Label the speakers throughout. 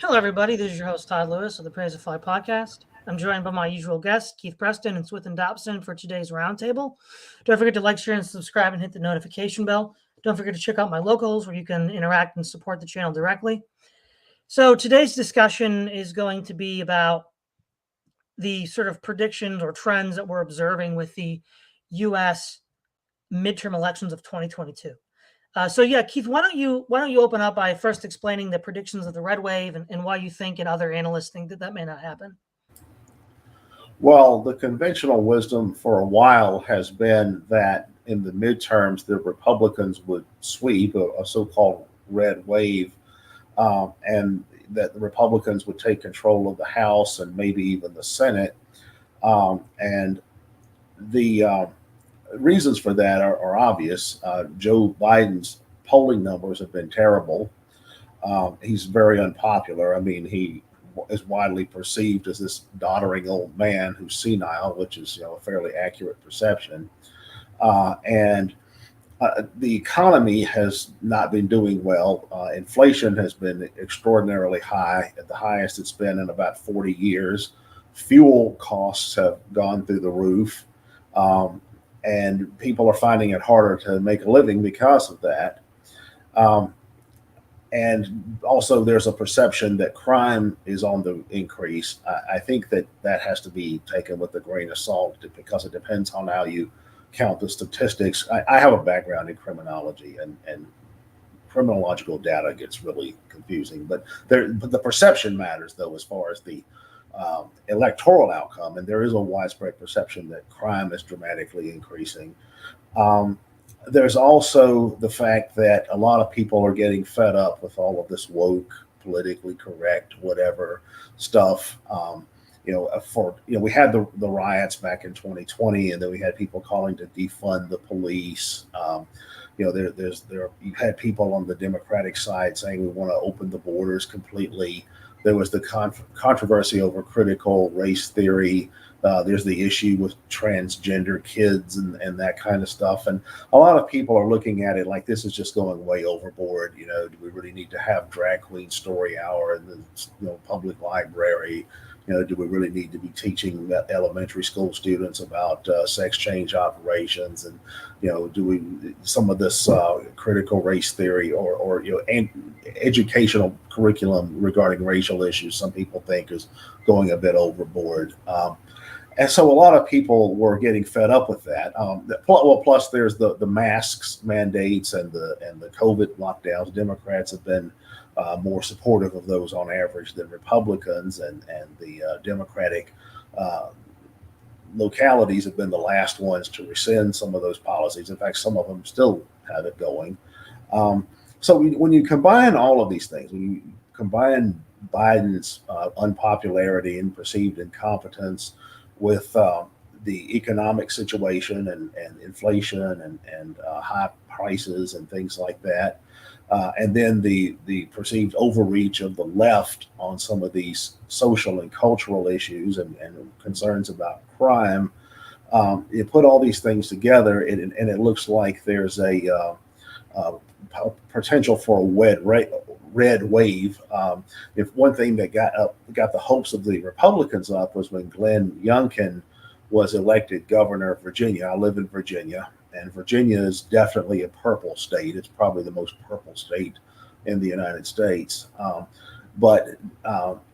Speaker 1: Hello, everybody. This is your host, Todd Lewis of the Praise of Fly podcast. I'm joined by my usual guests, Keith Preston and Swithun Dobson, for today's roundtable. Don't forget to like, share, and subscribe and hit the notification bell. Don't forget to check out my locals where you can interact and support the channel directly. So today's discussion is going to be about the sort of predictions or trends that we're observing with the U.S. midterm elections of 2022. Keith, why don't you open up by first explaining the predictions of the red wave and why you think and other analysts think that may not happen?
Speaker 2: Well, the conventional wisdom for a while has been that in the midterms, the Republicans would sweep a so-called red wave, and that the Republicans would take control of the House and maybe even the Senate. And the reasons for that are obvious. Joe Biden's polling numbers have been terrible. He's very unpopular. I mean, he is widely perceived as this doddering old man who's senile, which is a fairly accurate perception. And The economy has not been doing well. Inflation has been extraordinarily high, at the highest it's been in about 40 years. Fuel costs have gone through the roof, and people are finding it harder to make a living because of that. Um, and also, there's a perception that crime is on the increase. I think that has to be taken with a grain of salt because it depends on how you count the statistics. I have a background in criminology, and criminological data gets really confusing. But the perception matters, though, as far as the electoral outcome. And there is a widespread perception that crime is dramatically increasing. Um, there's also the fact that a lot of people are getting fed up with all of this woke, politically correct, whatever stuff. We had the riots back in 2020, and then we had people calling to defund the police. You had people on the Democratic side saying we want to open the borders completely. There was the controversy over critical race theory. There's the issue with transgender kids and that kind of stuff. And a lot of people are looking at it like this is just going way overboard. Do we really need to have drag queen story hour in the public library? Do we really need to be teaching elementary school students about sex change operations? And do we some of this critical race theory or educational curriculum regarding racial issues? Some people think is going a bit overboard. And so a lot of people were getting fed up with that. Plus there's the masks mandates and the COVID lockdowns. Democrats have been more supportive of those on average than Republicans, and the Democratic localities have been the last ones to rescind some of those policies. In fact, some of them still have it going. When you combine all of these things, when you combine Biden's unpopularity and perceived incompetence with the economic situation and inflation and high prices and things like that, and then the perceived overreach of the left on some of these social and cultural issues and concerns about crime, you put all these things together, and it looks like there's a potential for a red wave. If one thing that got the hopes of the Republicans up was when Glenn Youngkin was elected governor of Virginia. I live in Virginia, and Virginia is definitely a purple state. It's probably the most purple state in the United States. But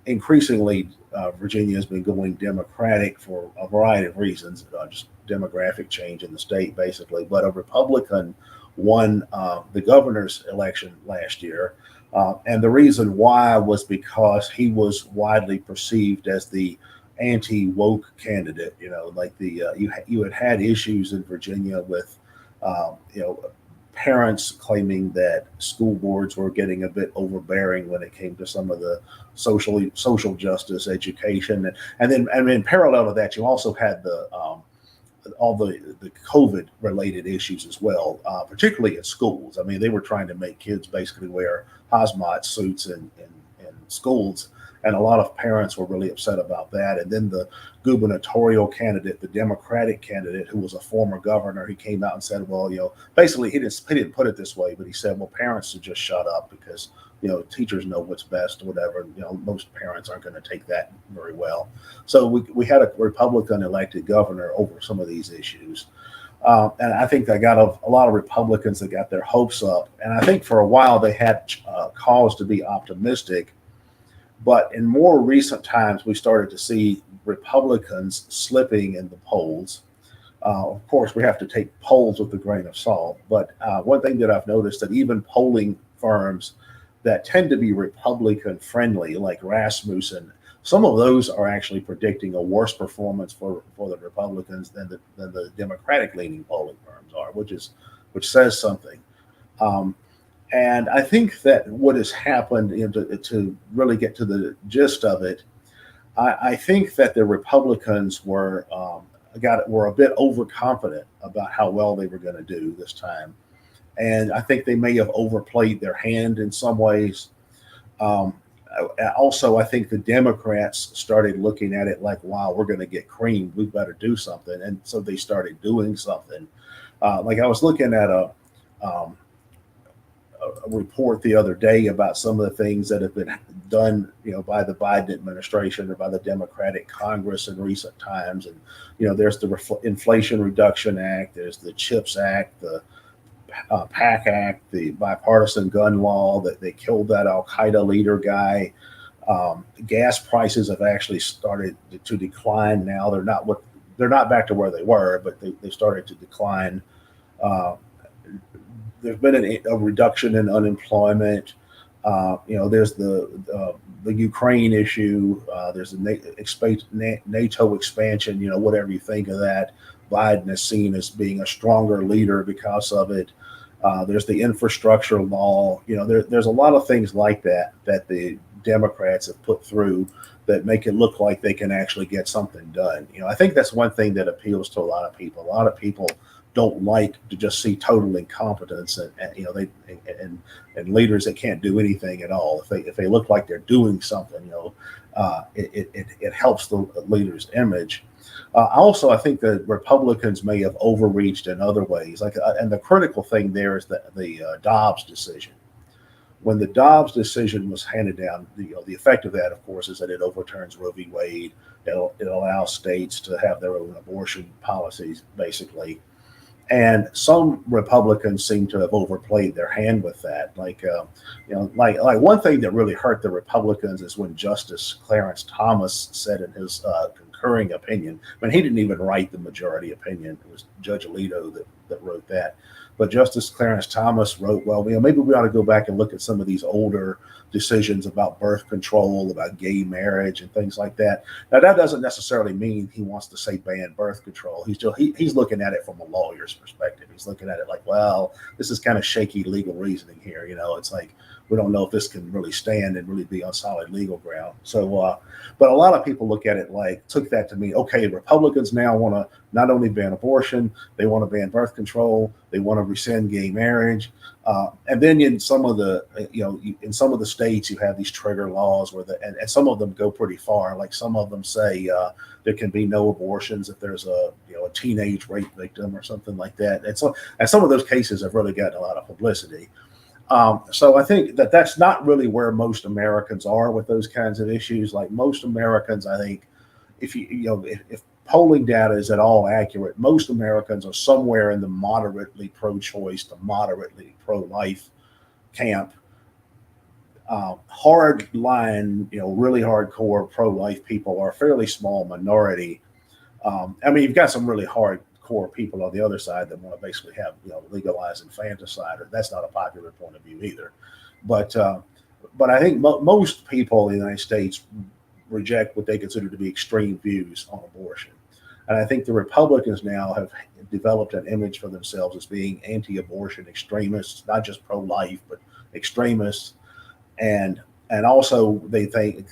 Speaker 2: increasingly, Virginia has been going Democratic for a variety of reasons, just demographic change in the state, basically. But a Republican won the governor's election last year. And the reason why was because he was widely perceived as the anti-woke candidate. You had issues in Virginia with parents claiming that school boards were getting a bit overbearing when it came to some of the social justice education, and then in parallel to that, you also had all the COVID related issues as well, particularly at schools. I mean, they were trying to make kids basically wear hazmat suits in schools. And a lot of parents were really upset about that. And then the gubernatorial candidate, the Democratic candidate, who was a former governor, he came out and said, well, basically he didn't put it this way, but he said, well, parents should just shut up because, teachers know what's best or whatever. Most parents aren't going to take that very well. So we had a Republican elected governor over some of these issues. And I think that got a lot of Republicans that got their hopes up. And I think for a while they had cause to be optimistic. But in more recent times, we started to see Republicans slipping in the polls. Of course, we have to take polls with a grain of salt. But one thing that I've noticed that even polling firms that tend to be Republican friendly, like Rasmussen, some of those are actually predicting a worse performance for the Republicans than the Democratic leaning polling firms are, which says something. And I think that what has happened, to really get to the gist of it, I think that the Republicans were a bit overconfident about how well they were going to do this time, and I think they may have overplayed their hand in some ways. Also, I think the Democrats started looking at it like, wow, we're going to get creamed. We better do something. And so they started doing something. Like I was looking at a report the other day about some of the things that have been done, by the Biden administration or by the Democratic Congress in recent times. And, there's the Inflation Reduction Act, there's the CHIPS Act, the PAC Act, the bipartisan gun law that they killed that Al Qaeda leader guy. Gas prices have actually started to decline now. They're not back to where they were, but they started to decline. There's been a reduction in unemployment. There's the Ukraine issue. There's the NATO expansion. Whatever you think of that, Biden is seen as being a stronger leader because of it. There's the infrastructure law. There's a lot of things like that the Democrats have put through that make it look like they can actually get something done. I think that's one thing that appeals to a lot of people. A lot of people don't like to just see total incompetence and leaders that can't do anything at all. If they look like they're doing something, it helps the leader's image. Also, I think that Republicans may have overreached in other ways. And the critical thing there is the Dobbs decision. When the Dobbs decision was handed down, the effect of that, of course, is that it overturns Roe v. Wade. It allows states to have their own abortion policies, basically. And some Republicans seem to have overplayed their hand with that. Like one thing that really hurt the Republicans is when Justice Clarence Thomas said in his concurring opinion, he didn't even write the majority opinion. It was Judge Alito that wrote that. But Justice Clarence Thomas wrote, well, maybe we ought to go back and look at some of these older decisions about birth control, about gay marriage and things like that. Now, that doesn't necessarily mean he wants to say ban birth control. He's looking at it from a lawyer's perspective. He's looking at it like, well, this is kind of shaky legal reasoning here. It's like, we don't know if this can really stand and really be on solid legal ground. So, but a lot of people look at it took that to mean, okay, Republicans now want to not only ban abortion, they want to ban birth control, they want to rescind gay marriage. And then in some of the states, you have these trigger laws and some of them go pretty far. Like some of them say there can be no abortions if there's a teenage rape victim or something like that. And some of those cases have really gotten a lot of publicity. So I think that's not really where most Americans are with those kinds of issues. Like most Americans, I think, if polling data is at all accurate, most Americans are somewhere in the moderately pro-choice to moderately pro-life camp. Hard line, really hardcore pro-life people are a fairly small minority. You've got some really hardcore people on the other side that want to basically have, legalize infanticide. That's not a popular point of view either. But I think most people in the United States reject what they consider to be extreme views on abortion. And I think the Republicans now have developed an image for themselves as being anti-abortion extremists, not just pro-life, but extremists. And also they think,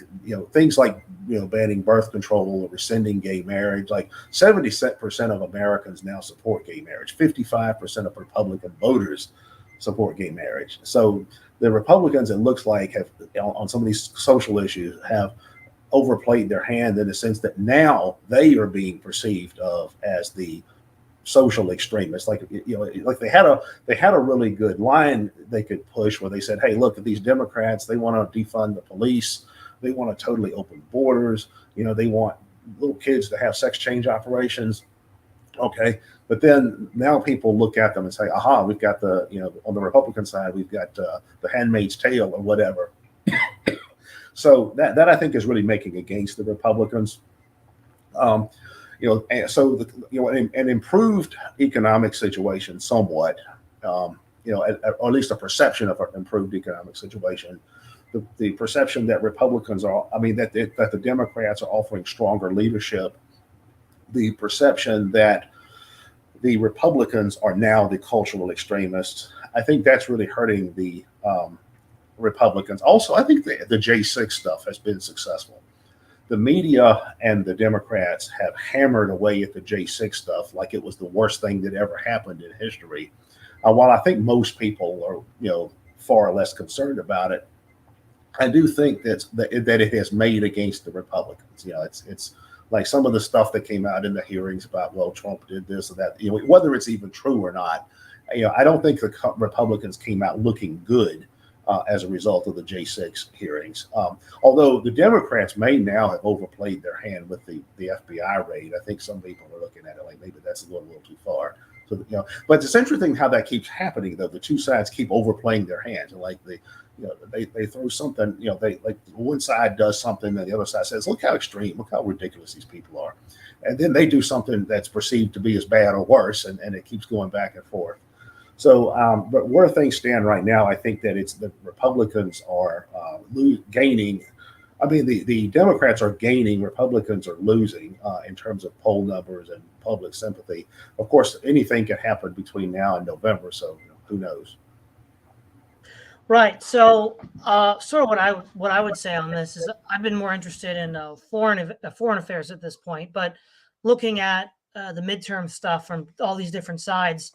Speaker 2: things like, banning birth control or rescinding gay marriage, like 70% of Americans now support gay marriage. 55% of Republican voters support gay marriage. So the Republicans, it looks like, have on some of these social issues have overplayed their hand in the sense that now they are being perceived of as the social extremists. Like, like they had a really good line they could push where they said, hey, look at these Democrats, they want to defund the police, they want to totally open borders, they want little kids to have sex change operations. Okay, but then now people look at them and say, aha, we've got on the Republican side, we've got the Handmaid's Tale or whatever. So that I think is really making against the Republicans. So an improved economic situation somewhat, or at least a perception of an improved economic situation. The perception that Republicans that the Democrats are offering stronger leadership. The perception that the Republicans are now the cultural extremists. I think that's really hurting the Republicans. Also, I think the J6 stuff has been successful. The media and the Democrats have hammered away at the J6 stuff like it was the worst thing that ever happened in history. While I think most people are, far less concerned about it, I do think that it has made against the Republicans. It's like some of the stuff that came out in the hearings about, well, Trump did this or that, whether it's even true or not. I don't think the Republicans came out looking good as a result of the J6 hearings. Although the Democrats may now have overplayed their hand with the FBI raid. I think some people are looking at it like maybe that's a little too far. So, but it's interesting how that keeps happening, though. The two sides keep overplaying their hands. And like they throw something, they like one side does something and the other side says, look how extreme, look how ridiculous these people are. And then they do something that's perceived to be as bad or worse, and it keeps going back and forth. So, but where things stand right now, I think that it's the Republicans are gaining. I mean, the Democrats are gaining, Republicans are losing in terms of poll numbers and public sympathy. Of course, anything can happen between now and November, so who knows?
Speaker 1: Right. So, sort of what I would say on this is I've been more interested in foreign affairs at this point, but looking at the midterm stuff from all these different sides,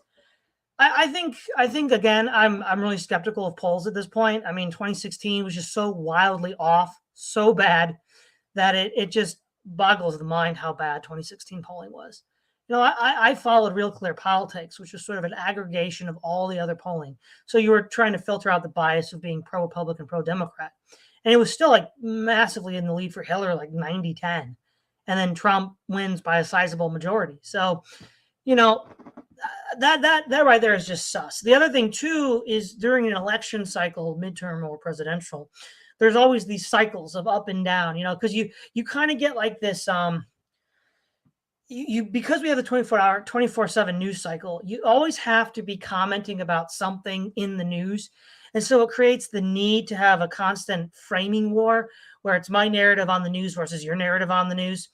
Speaker 1: I think again, I'm really skeptical of polls at this point. I mean, 2016 was just so wildly off, so bad that it just boggles the mind how bad 2016 polling was. I followed Real Clear Politics, which was sort of an aggregation of all the other polling. So you were trying to filter out the bias of being pro-Republican, pro-Democrat. And it was still like massively in the lead for Hillary, like 90-10. And then Trump wins by a sizable majority. So, that right there is just sus. The other thing too is during an election cycle, midterm or presidential, there's always these cycles of up and down, because you kind of get like this because we have the 24/7 news cycle, you always have to be commenting about something in the news. And so it creates the need to have a constant framing war where it's my narrative on the news versus your narrative on the news.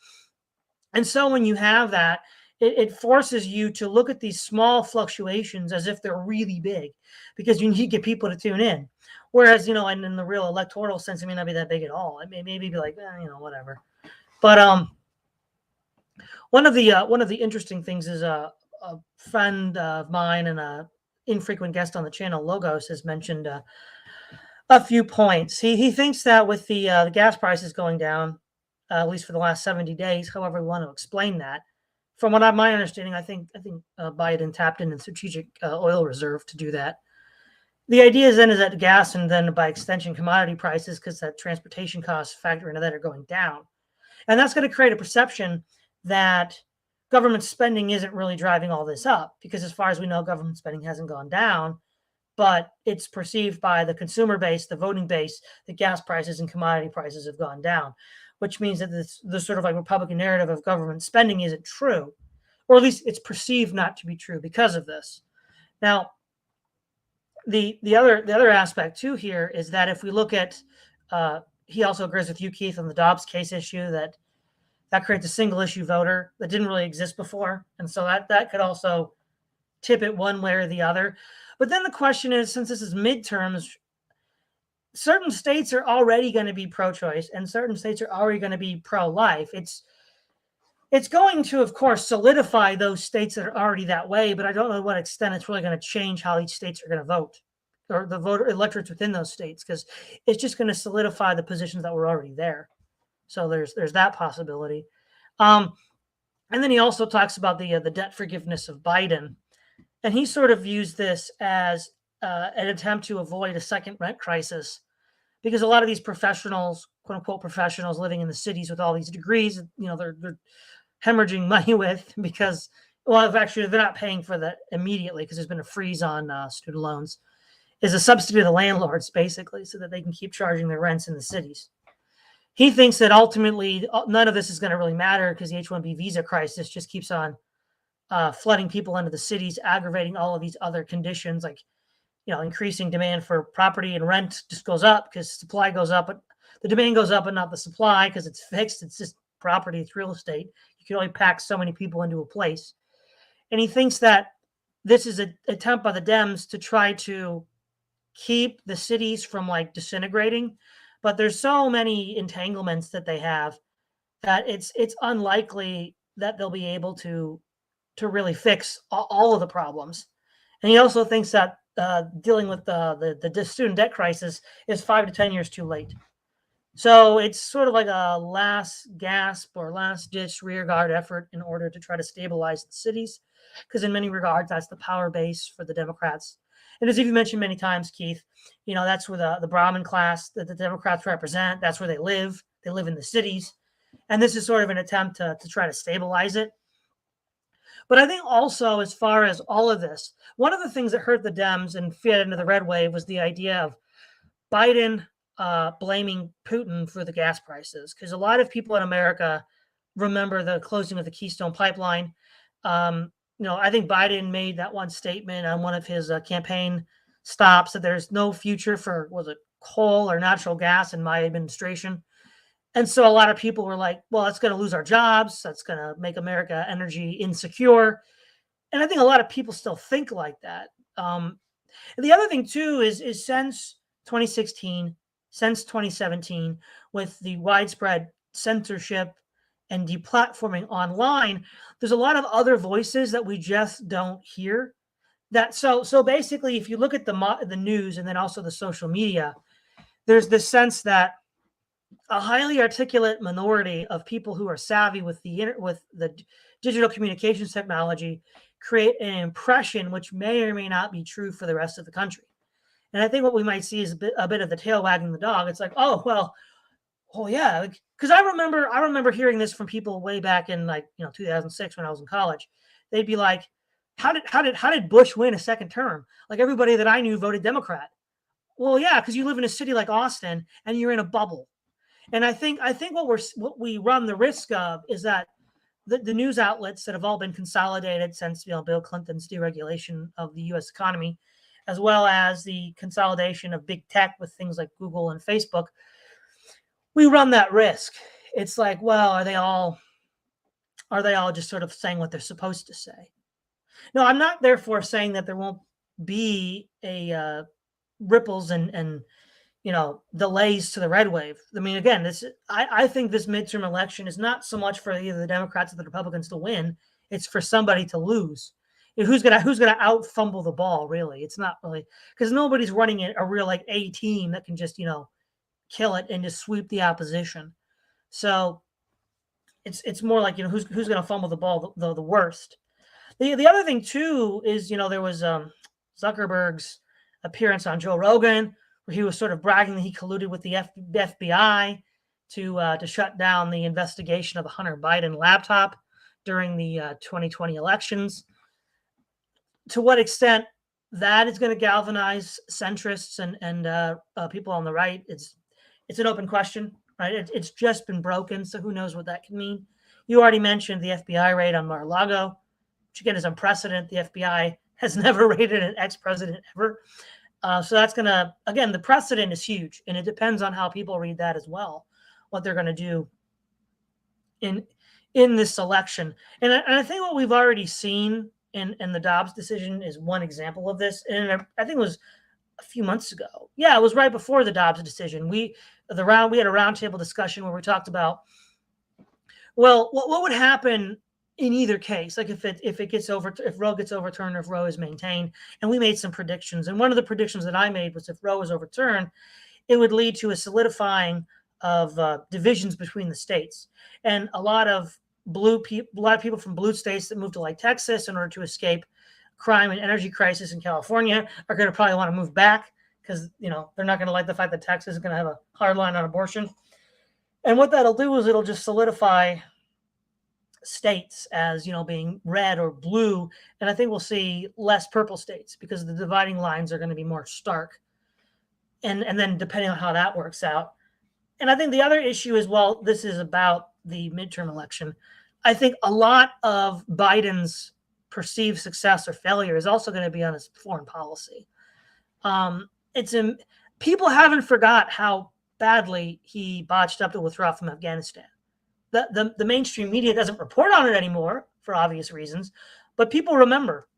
Speaker 1: And so when you have that, it forces you to look at these small fluctuations as if they're really big because you need to get people to tune in. Whereas, and in the real electoral sense, it may not be that big at all. It may maybe be like, whatever. But one of the interesting things is a friend of mine and a infrequent guest on the channel, Logos, has mentioned a few points. He thinks that with the gas prices going down, at least for the last 70 days, however we want to explain that. From my understanding, I think Biden tapped in strategic oil reserve to do that. The idea is that gas and then by extension commodity prices, because that transportation costs factor into that, are going down. And that's going to create a perception that government spending isn't really driving all this up, because as far as we know, government spending hasn't gone down, but it's perceived by the consumer base, the voting base, that gas prices and commodity prices have gone down, which means that the sort of like Republican narrative of government spending isn't true, or at least it's perceived not to be true because of this. Now, the other aspect too here is that if we look at, he also agrees with you, Keith, on the Dobbs case issue that creates a single issue voter that didn't really exist before, and so that could also tip it one way or the other. But then the question is, since this is midterms, certain states are already going to be pro-choice and certain states are already going to be pro-life. It's going to, of course, solidify those states that are already that way, but I don't know to what extent it's really going to change how each states are going to vote, or the voter electorates within those states, because it's just going to solidify the positions that were already there. So there's that possibility. And then he also talks about the debt forgiveness of Biden, and he sort of views this as an attempt to avoid a second rent crisis, because a lot of these professionals, quote unquote professionals, living in the cities with all these degrees, they're hemorrhaging money with, because, well, actually they're not paying for that immediately because there's been a freeze on student loans, is a subsidy to the landlords, basically, so that they can keep charging their rents in the cities. He thinks that ultimately none of this is going to really matter because the H-1B visa crisis just keeps on flooding people into the cities, aggravating all of these other conditions, like, increasing demand for property, and rent just goes up because supply goes up, but the demand goes up and not the supply, because it's fixed. It's just property, it's real estate. You can only pack so many people into a place. And he thinks that this is an attempt by the Dems to try to keep the cities from like disintegrating, but there's so many entanglements that they have that it's unlikely that they'll be able to really fix all of the problems. And he also thinks that dealing with the student debt crisis is 5 to 10 years too late. So it's sort of like a last gasp or last ditch rearguard effort in order to try to stabilize the cities, because in many regards that's the power base for the Democrats. And as you mentioned many times, Keith, that's where the Brahmin class that the Democrats represent. That's where they live. They live in the cities, and this is sort of an attempt to try to stabilize it. But I think also, as far as all of this, one of the things that hurt the Dems and fed into the red wave was the idea of Biden blaming Putin for the gas prices, because a lot of people in America remember the closing of the Keystone Pipeline. I think Biden made that one statement on one of his campaign stops that there's no future for, was it coal or natural gas in my administration. And so a lot of people were like, well, that's going to lose our jobs. That's going to make America energy insecure. And I think a lot of people still think like that. And the other thing, too, is since 2016, since 2017, with the widespread censorship and deplatforming online, there's a lot of other voices that we just don't hear. So basically, if you look at the news and then also the social media, there's this sense that a highly articulate minority of people who are savvy with the digital communications technology create an impression which may or may not be true for the rest of the country. And I think what we might see is a bit of the tail wagging the dog. It's like, oh yeah, because I remember hearing this from people way back in 2006 when I was in college. They'd be like, how did Bush win a second term? Like, everybody that I knew voted Democrat. Well, yeah, because you live in a city like Austin and you're in a bubble. And I think what we run the risk of is that the news outlets that have all been consolidated since Bill Clinton's deregulation of the U.S. economy, as well as the consolidation of big tech with things like Google and Facebook, we run that risk. It's like, well, are they all just sort of saying what they're supposed to say? No, I'm not therefore saying that there won't be a ripples and delays to the red wave. I mean, again, I think this midterm election is not so much for either the Democrats or the Republicans to win. It's for somebody to lose. Who's gonna out fumble the ball? Really, it's not really, because nobody's running a real like A team that can just kill it and just sweep the opposition. So it's more like who's gonna fumble the ball the worst. The other thing too is there was Zuckerberg's appearance on Joe Rogan, where he was sort of bragging that he colluded with the FBI to shut down the investigation of the Hunter Biden laptop during the 2020 elections. To what extent that is going to galvanize centrists and people on the right, it's an open question, right? It's just been broken, so who knows what that can mean. You already mentioned the FBI raid on Mar-a-Lago, which again is unprecedented. The FBI has never raided an ex-president ever. So that's going to, again, the precedent is huge, and it depends on how people read that as well, what they're going to do in this election. And I think what we've already seen in the Dobbs decision is one example of this. And I think it was a few months ago. Yeah, it was right before the Dobbs decision. We had a roundtable discussion where we talked about Well, what would happen in either case? Like if it gets if Roe gets overturned or if Roe is maintained, and we made some predictions, and one of the predictions that I made was if Roe was overturned, it would lead to a solidifying of divisions between the states, and a lot of people from blue states that moved to like Texas in order to escape crime and energy crisis in California are going to probably want to move back because they're not going to like the fact that Texas is going to have a hard line on abortion. And what that'll do is it'll just solidify states as being red or blue, and I think we'll see less purple states because the dividing lines are going to be more stark. And then depending on how that works out, and I think the other issue is, well, this is about the midterm election. I think a lot of Biden's perceived success or failure is also going to be on his foreign policy. People haven't forgot how badly he botched up the withdrawal from Afghanistan. The mainstream media doesn't report on it anymore for obvious reasons, but people remember.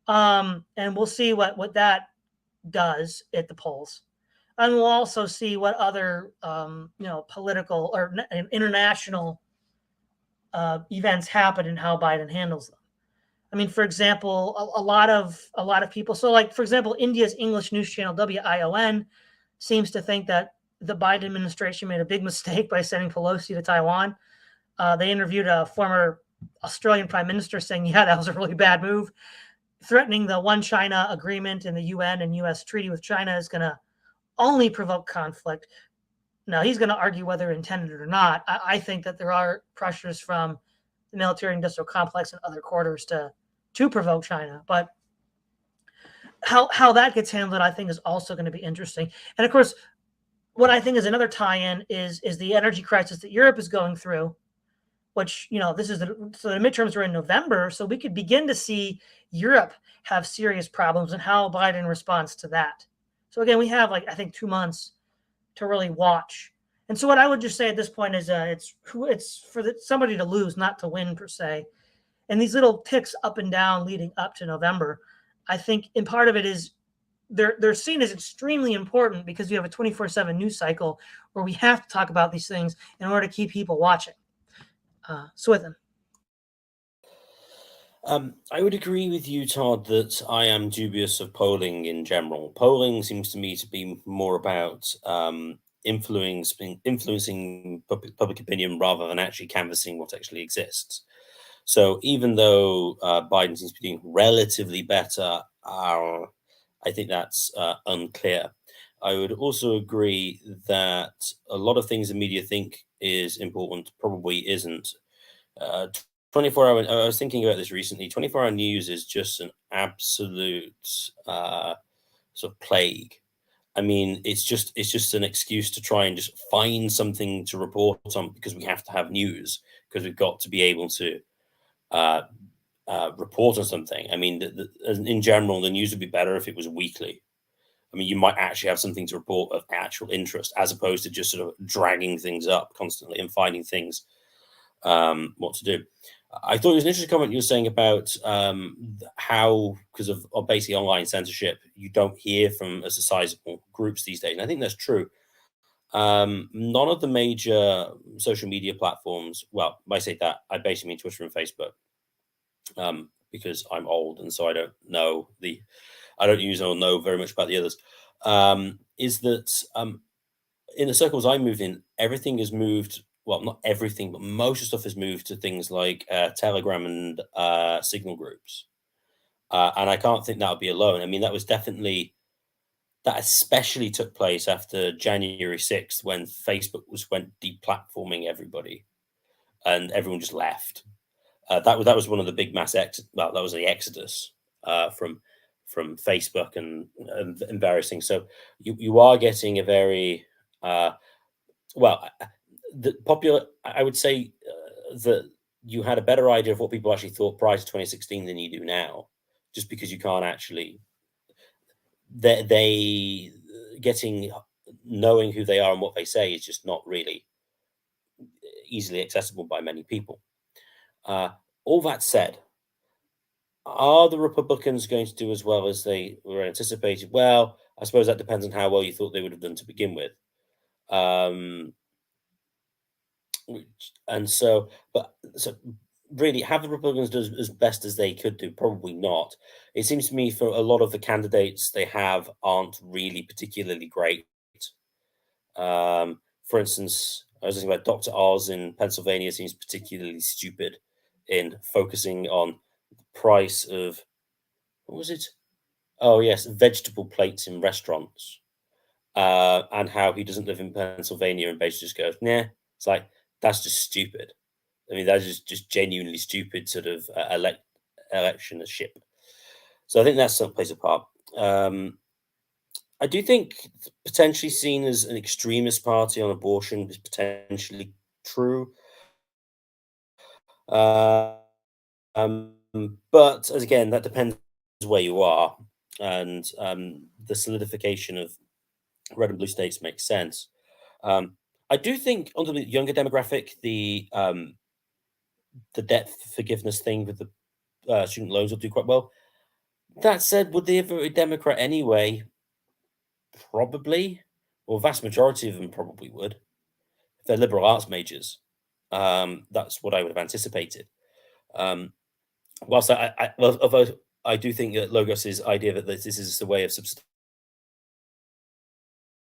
Speaker 1: And we'll see what that does at the polls. And we'll also see what other political or international events happen and how Biden handles them. I mean, for example, a lot of people. So, like for example, India's English news channel WION seems to think that the Biden administration made a big mistake by sending Pelosi to Taiwan. They interviewed a former Australian prime minister saying, yeah, that was a really bad move. Threatening the One China agreement in the UN and US treaty with China is going to only provoke conflict. Now, he's going to argue whether intended or not. I think that there are pressures from the military-industrial complex and other quarters to provoke China. But how that gets handled, I think, is also going to be interesting. And, of course, what I think is another tie-in is the energy crisis that Europe is going through, which, so the midterms are in November, so we could begin to see Europe have serious problems and how Biden responds to that. So again, we have I think 2 months to really watch. And so what I would just say at this point is it's for somebody to lose, not to win per se. And these little ticks up and down leading up to November, I think, and part of it is they're seen as extremely important because we have a 24/7 news cycle where we have to talk about these things in order to keep people watching. Swithun.
Speaker 3: I would agree with you, Todd, that I am dubious of polling in general. Polling seems to me to be more about influencing public opinion rather than actually canvassing what actually exists. So even though Biden seems to be doing relatively better, I think that's unclear. I would also agree that a lot of things the media think is important probably isn't. 24-hour, I was thinking about this recently. 24-hour news is just an absolute sort of plague. I mean, it's just an excuse to try and just find something to report on because we have to have news, because we've got to be able to report on something. I mean, in general, the news would be better if it was weekly. I mean, you might actually have something to report of actual interest, as opposed to just sort of dragging things up constantly and finding things what to do. I thought it was an interesting comment you were saying about how, because of basically online censorship, you don't hear from as sizable groups these days. And I think that's true. None of the major social media platforms, well, I say that, I basically mean Twitter and Facebook, because I'm old and so I don't use or know very much about the others, is that in the circles I move in, everything has moved. Well, not everything, but most of the stuff has moved to things like Telegram and Signal groups. And I can't think that would be alone. I mean, that especially took place after January 6th, when Facebook went deplatforming everybody and everyone just left. That was one of the big that was the exodus from Facebook and various things. So you are getting a very, I would say that you had a better idea of what people actually thought prior to 2016 than you do now, just because you can't actually, knowing who they are and what they say is just not really easily accessible by many people. All that said, are the Republicans going to do as well as they were anticipated? Well, I suppose that depends on how well you thought they would have done to begin with. And so, so really, have the Republicans done as best as they could do? Probably not. It seems to me for a lot of the candidates they have aren't really particularly great. For instance, I was thinking about Dr. Oz in Pennsylvania seems particularly stupid in focusing on the price of, what was it? Oh yes, vegetable plates in restaurants, and how he doesn't live in Pennsylvania and basically just goes, nah. It's like that's just stupid. I mean, that's just genuinely stupid sort of electionship. So I think that's some plays a part. I do think potentially seen as an extremist party on abortion is potentially true. Uh, um, but as again, that depends where you are, and the solidification of red and blue states makes sense. I do think under the younger demographic, the debt forgiveness thing with the student loans will do quite well. That said, would they ever a Democrat anyway? Probably. Well, vast majority of them probably would. If they're liberal arts majors, that's what I would have anticipated. Whilst although I do think that Logos's idea that this is the way of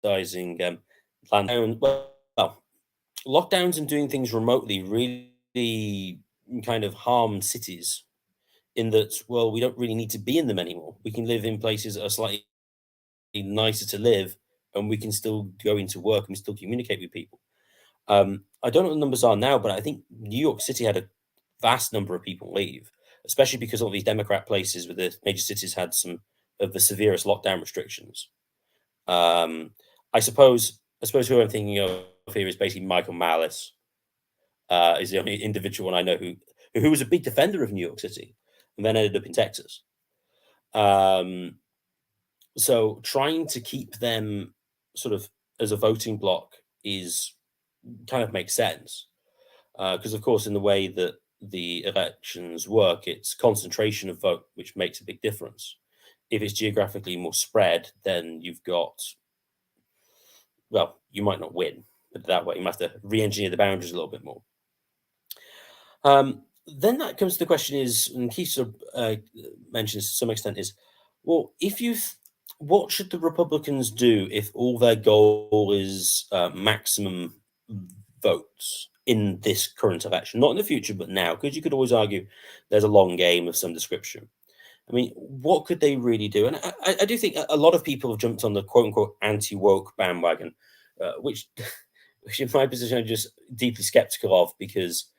Speaker 3: subsidizing land, well, lockdowns and doing things remotely really kind of harm cities in that, well, we don't really need to be in them anymore. We can live in places that are slightly nicer to live, and we can still go into work and we still communicate with people. I don't know what the numbers are now, but I think New York City had a vast number of people leave, especially because all these Democrat places with the major cities had some of the severest lockdown restrictions. I suppose who I'm thinking of here is basically Michael Malice. Is the only individual one I know who was a big defender of New York City and then ended up in Texas. So trying to keep them sort of as a voting bloc is kind of makes sense because, of course, in the way that the elections work, it's concentration of vote which makes a big difference. If it's geographically more spread, then you've got, well, you might not win, but that way you might have to re-engineer the boundaries a little bit more. Then that comes to the question is, and Keith sort of mentions to some extent is, well, if you, what should the Republicans do if all their goal is maximum votes in this current election, not in the future, but now? Because you could always argue there's a long game of some description. I mean, what could they really do? And I do think a lot of people have jumped on the quote unquote anti-woke bandwagon, which in my position I'm just deeply skeptical of because.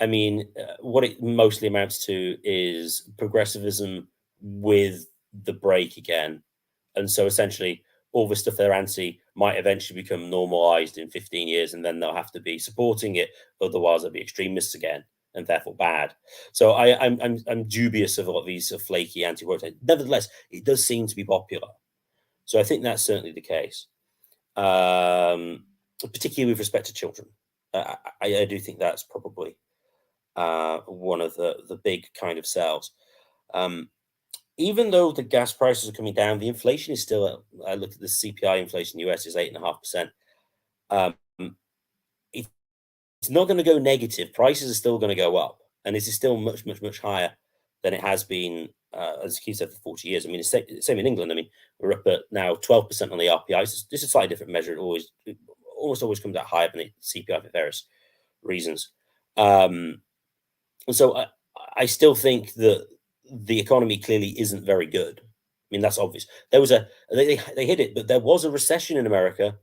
Speaker 3: I mean, what it mostly amounts to is progressivism with the break again. And so essentially, all the stuff they're anti might eventually become normalized in 15 years, and then they'll have to be supporting it. Otherwise, they'll be extremists again, and therefore bad. So I'm dubious of a lot of these flaky anti-woke. Nevertheless, it does seem to be popular. So I think that's certainly the case, particularly with respect to children. I do think that's probably one of the big kind of sells. Even though the gas prices are coming down, the inflation is still. I looked at the CPI inflation in the US is 8.5%. It's not going to go negative. Prices are still going to go up, and this is still much higher than it has been, as Keith said, for 40 years. I mean, it's same in England. I mean, we're up at now 12% on the RPI. This is a slightly different measure. It almost always comes out higher than the CPI for various reasons. And so I still think that the economy clearly isn't very good. I mean, that's obvious. There was they hit it, but there was a recession in America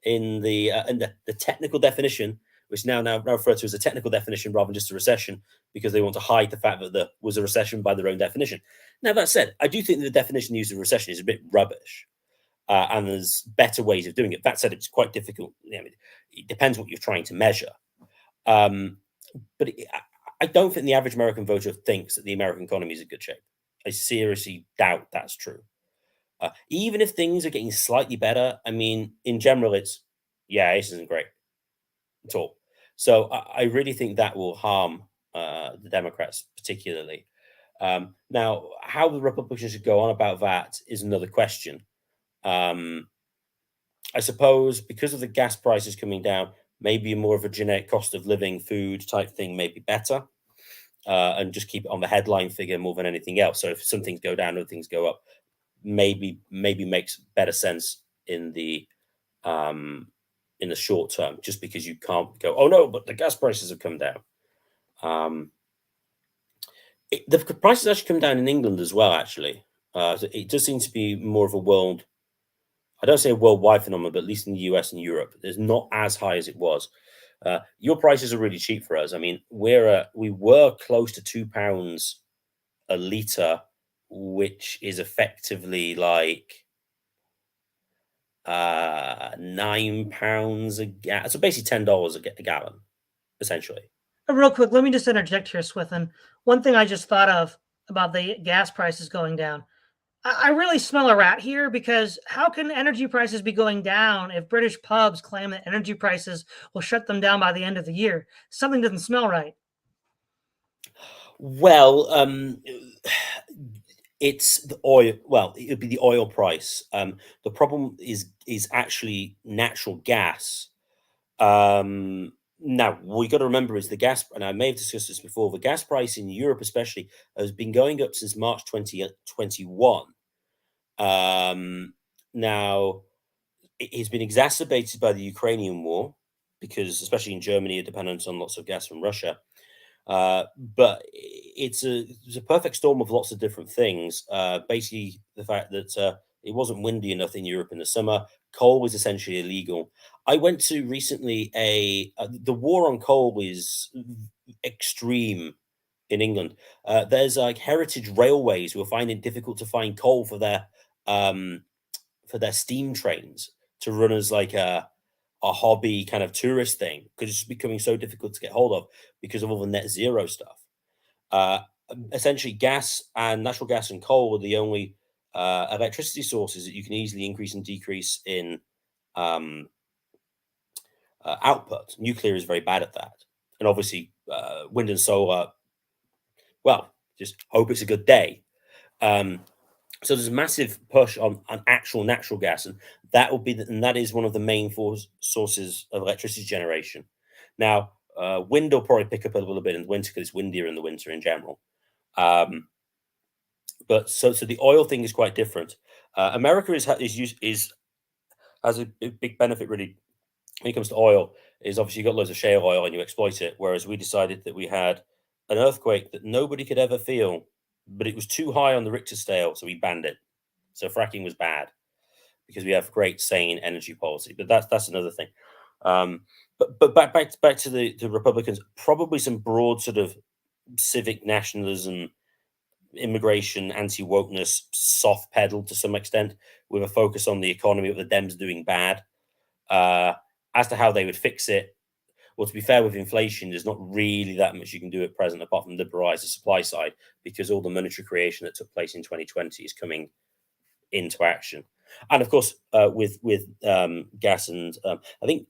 Speaker 3: in the technical definition, which now referred to as a technical definition rather than just a recession, because they want to hide the fact that there was a recession by their own definition. Now, that said, I do think that the definition used of recession is a bit rubbish, and there's better ways of doing it. That said, it's quite difficult. I mean, it depends what you're trying to measure. But I don't think the average American voter thinks that the American economy is in good shape. I seriously doubt that's true. Even if things are getting slightly better, I mean, in general, this isn't great at all. So I really think that will harm the Democrats particularly. Now, how the Republicans should go on about that is another question. I suppose because of the gas prices coming down, maybe more of a generic cost of living food type thing may be better, and just keep it on the headline figure more than anything else. So if some things go down, other things go up, maybe makes better sense in the short term, just because you can't go, oh no, but the gas prices have come down. The prices actually come down in England as well, actually. So it does seem to be more of a world, I don't say a worldwide phenomenon, but at least in the US and Europe, it's not as high as it was. Your prices are really cheap for us. I mean, we were close to £2 a litre, which is effectively like £9 a gallon. So basically $10 a gallon, essentially.
Speaker 1: Real quick, let me just interject here, Swithun. One thing I just thought of about the gas prices going down. I really smell a rat here, because how can energy prices be going down if British pubs claim that energy prices will shut them down by the end of the year? Something doesn't smell right.
Speaker 3: Well, it's the oil. Well, it would be the oil price. The problem is actually natural gas. Now, what we got to remember is the gas, and I may have discussed this before, the gas price in Europe especially has been going up since March 2021. Now, it has been exacerbated by the Ukrainian war, because especially in Germany, you're dependent on lots of gas from Russia. But it's a perfect storm of lots of different things. Basically, the fact that it wasn't windy enough in Europe in the summer. Coal was essentially illegal. I went to recently the war on coal is extreme in England. There's like heritage railways who are finding it difficult to find coal for their steam trains to run as like a hobby kind of tourist thing, because it's becoming so difficult to get hold of because of all the net zero stuff. Essentially, natural gas and coal are the only electricity sources that you can easily increase and decrease in output. Nuclear is very bad at that, and obviously wind and solar. Well, just hope it's a good day. So there's a massive push on actual natural gas, and that is one of the main sources of electricity generation. Now, wind will probably pick up a little bit in the winter because it's windier in the winter in general. But so the oil thing is quite different. America has a big benefit really when it comes to oil. Is obviously you've got loads of shale oil and you exploit it, whereas we decided that we had an earthquake that nobody could ever feel, but it was too high on the Richter scale, so we banned it. So fracking was bad because we have great sane energy policy, but that's another thing. But back to the Republicans, probably some broad sort of civic nationalism, immigration, anti-wokeness, soft pedal to some extent, with a focus on the economy of the Dems doing bad. As to how they would fix it, well, to be fair, with inflation, there's not really that much you can do at present apart from liberalize the supply side, because all the monetary creation that took place in 2020 is coming into action. And of course, with gas and I think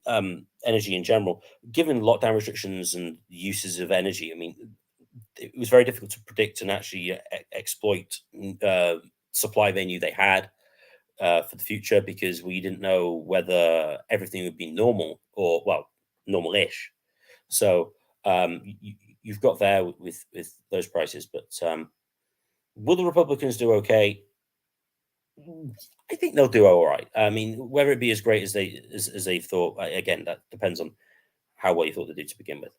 Speaker 3: energy in general, given lockdown restrictions and uses of energy, I mean, it was very difficult to predict and actually exploit supply venue they had for the future, because we didn't know whether everything would be normal or, well, normal-ish. So you've got there with those prices. But will the Republicans do okay? I think they'll do all right. I mean, whether it be as great as they thought, again, that depends on how well you thought they did to begin with.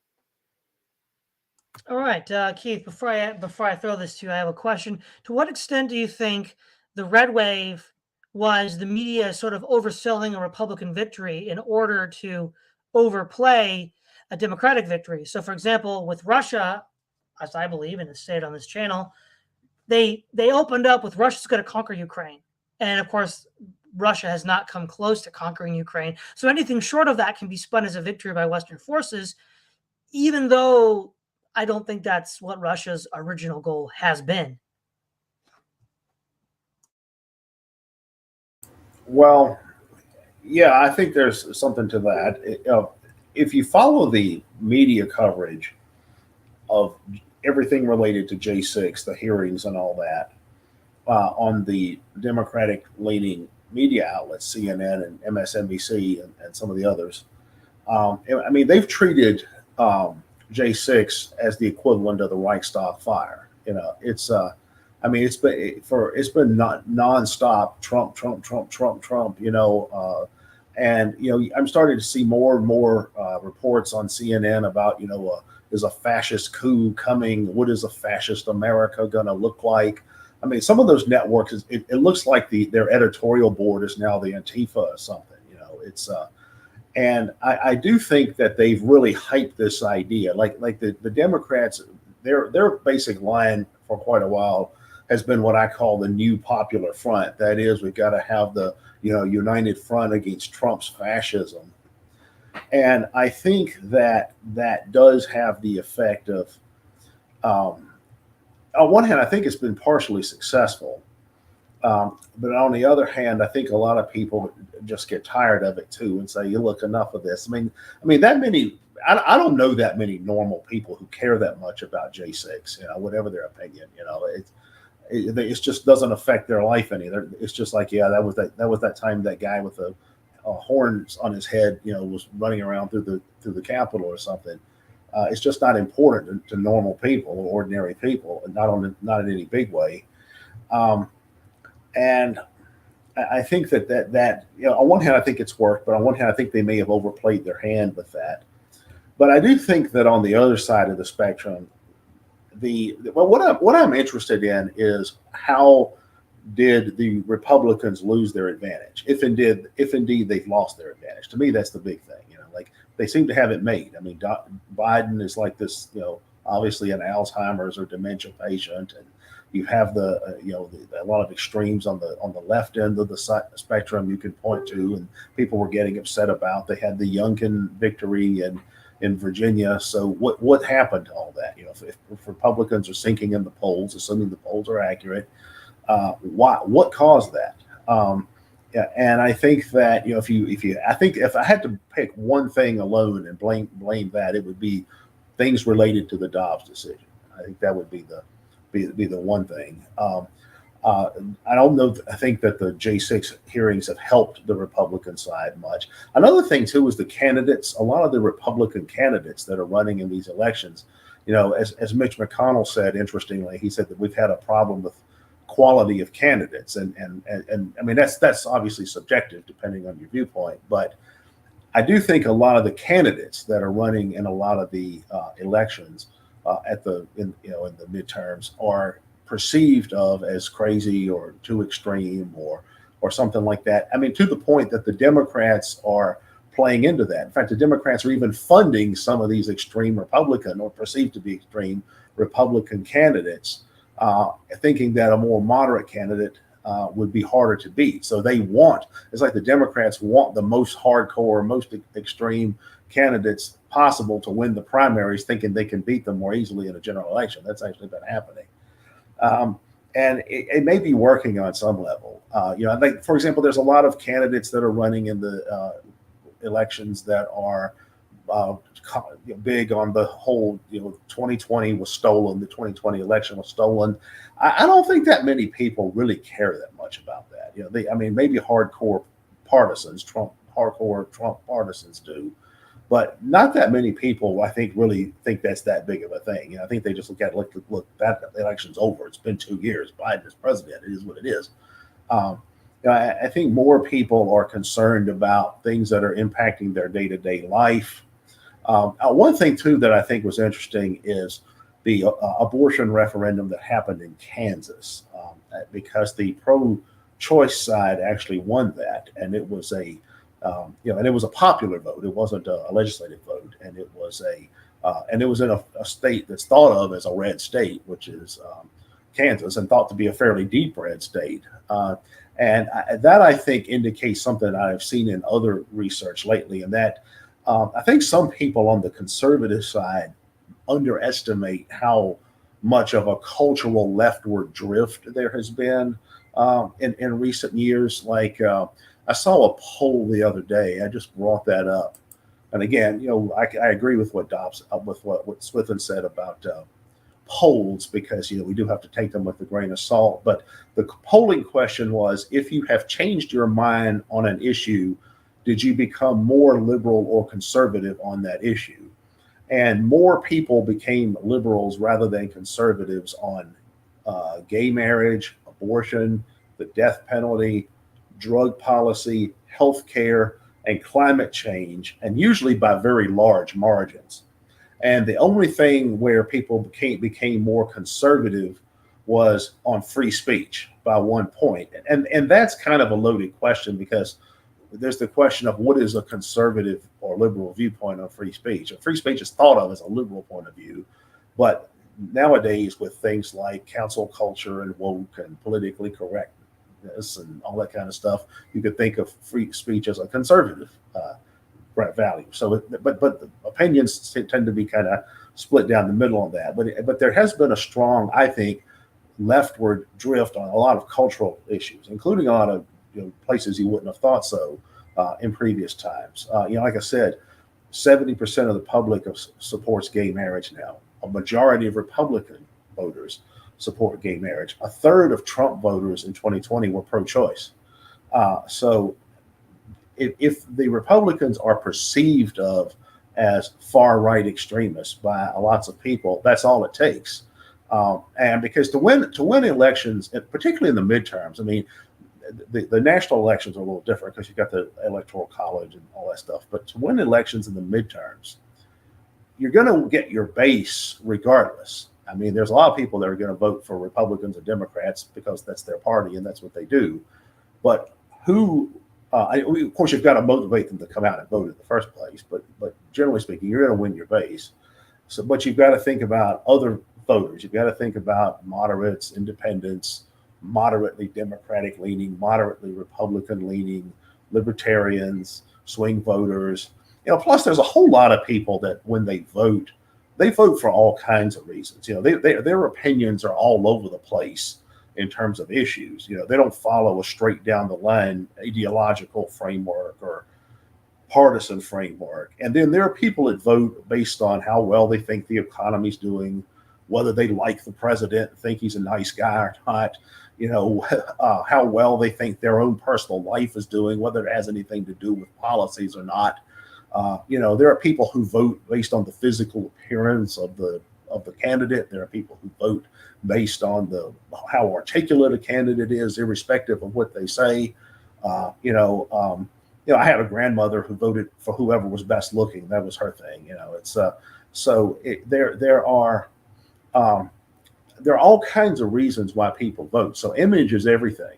Speaker 1: All right, Keith. Before I throw this to you, I have a question. To what extent do you think the red wave was the media sort of overselling a Republican victory in order to overplay a Democratic victory? So, for example, with Russia, as I believe, and it's stated on this channel, they opened up with Russia's going to conquer Ukraine, and of course, Russia has not come close to conquering Ukraine. So anything short of that can be spun as a victory by Western forces, even though I don't think that's what Russia's original goal has been.
Speaker 2: Well, yeah, I think there's something to that. If you follow the media coverage of everything related to J6, the hearings and all that, on the Democratic leaning media outlets, CNN and MSNBC and some of the others, I mean, they've treated J6 as the equivalent of the Reichstag fire. I mean, it's been not nonstop Trump, Trump, Trump, Trump, Trump. And I'm starting to see more and more reports on CNN about is a fascist coup coming? What is a fascist America going to look like? I mean, some of those networks, it looks like their editorial board is now the Antifa or something. And I do think that they've really hyped this idea. Like the Democrats, their basic line for quite a while has been what I call the new popular front. That is, we've got to have the united front against Trump's fascism. And I think that does have the effect of, on one hand, I think it's been partially successful. But on the other hand, I think a lot of people just get tired of it too and say, "You look, enough of this." I mean that many. I don't know that many normal people who care that much about J6. Whatever their opinion, it just doesn't affect their life any. It's just like, yeah, that was that time that guy with the horns on his head, was running around through the Capitol or something. It's just not important to normal people or ordinary people, and not in any big way. And I think that on one hand, I think it's worked, but on one hand, I think they may have overplayed their hand with that. But I do think that on the other side of the spectrum, what I'm interested in is how did the Republicans lose their advantage? If indeed they've lost their advantage. To me, that's the big thing. Like they seem to have it made. I mean, Biden is like this, obviously an Alzheimer's or dementia patient, and you have a lot of extremes on the left end of the spectrum you can point to, and people were getting upset about. They had the Youngkin victory in Virginia. So what happened to all that? If Republicans are sinking in the polls, assuming the polls are accurate, what caused that? And I think that if I had to pick one thing alone and blame that, it would be things related to the Dobbs decision. I think that would be the one thing. I don't know. I think that the J6 hearings have helped the Republican side much. Another thing too is the candidates. A lot of the Republican candidates that are running in these elections, as Mitch McConnell said, interestingly, he said that we've had a problem with quality of candidates, and I mean that's obviously subjective depending on your viewpoint, but I do think a lot of the candidates that are running in a lot of the elections in the midterms are perceived of as crazy or too extreme or something like that. I mean, to the point that the Democrats are playing into that. In fact, the Democrats are even funding some of these extreme Republican or perceived to be extreme Republican candidates, thinking that a more moderate candidate would be harder to beat. So it's like the Democrats want the most hardcore, most extreme candidates possible to win the primaries, thinking they can beat them more easily in a general election. That's actually been happening. And it may be working on some level. I think, for example, there's a lot of candidates that are running in the elections that are big on the whole, 2020 was stolen, the 2020 election was stolen. I don't think that many people really care that much about that. Maybe hardcore Trump partisans do, but not that many people, I think, really think that's that big of a thing. I think they just look, that election's over. It's been 2 years. Biden is president. It is what it is. I think more people are concerned about things that are impacting their day-to-day life. One thing, too, that I think was interesting is the abortion referendum that happened in Kansas, because the pro-choice side actually won that, and it was a popular vote. It wasn't a legislative vote, and it was in a state that's thought of as a red state, which is Kansas, and thought to be a fairly deep red state. And that, I think, indicates something that I've seen in other research lately, and that I think some people on the conservative side underestimate how much of a cultural leftward drift there has been in recent years. Like I saw a poll the other day. I just brought that up, and again, I agree with what Dobbs, with what Swithun said about polls, because we do have to take them with a grain of salt. But the polling question was, if you have changed your mind on an issue did you become more liberal or conservative on that issue? And more people became liberals rather than conservatives on gay marriage, abortion, the death penalty, drug policy, health care, and climate change, and usually by very large margins. And the only thing where people became more conservative was on free speech by 1 point. And that's kind of a loaded question, because there's the question of what is a conservative or liberal viewpoint on free speech. And free speech is thought of as a liberal point of view, but nowadays with things like cancel culture and woke and politically correctness and all that kind of stuff, you could think of free speech as a conservative value. So, but the opinions tend to be kind of split down the middle on that. But there has been a strong, I think, leftward drift on a lot of cultural issues, including a lot of places you wouldn't have thought so in previous times. Like I said, 70% of the public supports gay marriage now. A majority of Republican voters support gay marriage. A third of Trump voters in 2020 were pro-choice. So if the Republicans are perceived of as far-right extremists by lots of people, that's all it takes. And because to win elections, particularly in the midterms, I mean, the national elections are a little different because you've got the electoral college and all that stuff. But to win elections in the midterms, you're going to get your base regardless. I mean, there's a lot of people that are going to vote for Republicans and Democrats because that's their party and that's what they do. But of course, you've got to motivate them to come out and vote in the first place. But generally speaking, you're going to win your base. So, but you've got to think about other voters. You've got to think about moderates, independents, moderately Democratic leaning, moderately Republican leaning, libertarians, swing voters. Plus there's a whole lot of people that when they vote for all kinds of reasons. Their opinions are all over the place in terms of issues. They don't follow a straight down the line ideological framework or partisan framework. And then there are people that vote based on how well they think the economy's doing, whether they like the president, think he's a nice guy or not, how well they think their own personal life is doing, whether it has anything to do with policies or not. There are people who vote based on the physical appearance of the candidate. There are people who vote based on how articulate a candidate is, irrespective of what they say. I had a grandmother who voted for whoever was best looking. That was her thing. There are all kinds of reasons why people vote. So image is everything.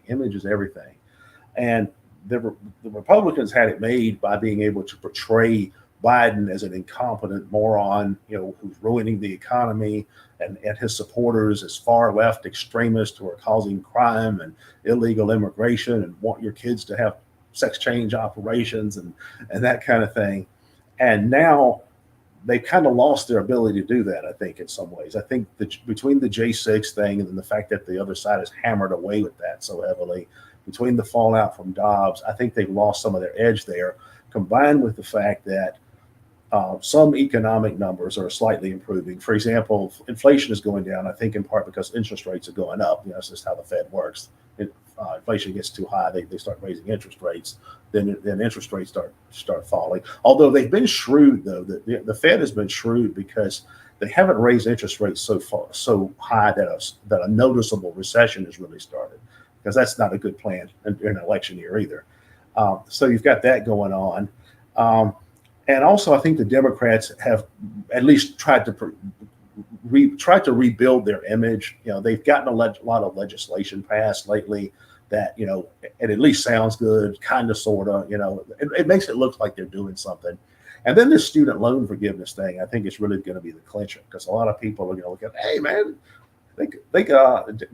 Speaker 2: And the Republicans had it made by being able to portray Biden as an incompetent moron, who's ruining the economy, and his supporters as far left extremists who are causing crime and illegal immigration and want your kids to have sex change operations and that kind of thing. And now they've kind of lost their ability to do that, I think, in some ways. I think that between the J6 thing and then the fact that the other side has hammered away with that so heavily, between the fallout from Dobbs, I think they've lost some of their edge there, combined with the fact that some economic numbers are slightly improving. For example, inflation is going down, I think, in part because interest rates are going up. That's just how the Fed works. Inflation gets too high, they start raising interest rates. Then interest rates start falling. Although they've been shrewd, though, the Fed has been shrewd because they haven't raised interest rates so high that a noticeable recession has really started, because that's not a good plan in an election year either. So you've got that going on. And also, I think the Democrats have at least tried to rebuild their image. They've gotten a lot of legislation passed lately that, it at least sounds good, kind of, sort of, it makes it look like they're doing something. And then this student loan forgiveness thing, I think, is really going to be the clincher, because a lot of people are going to look at, hey, man,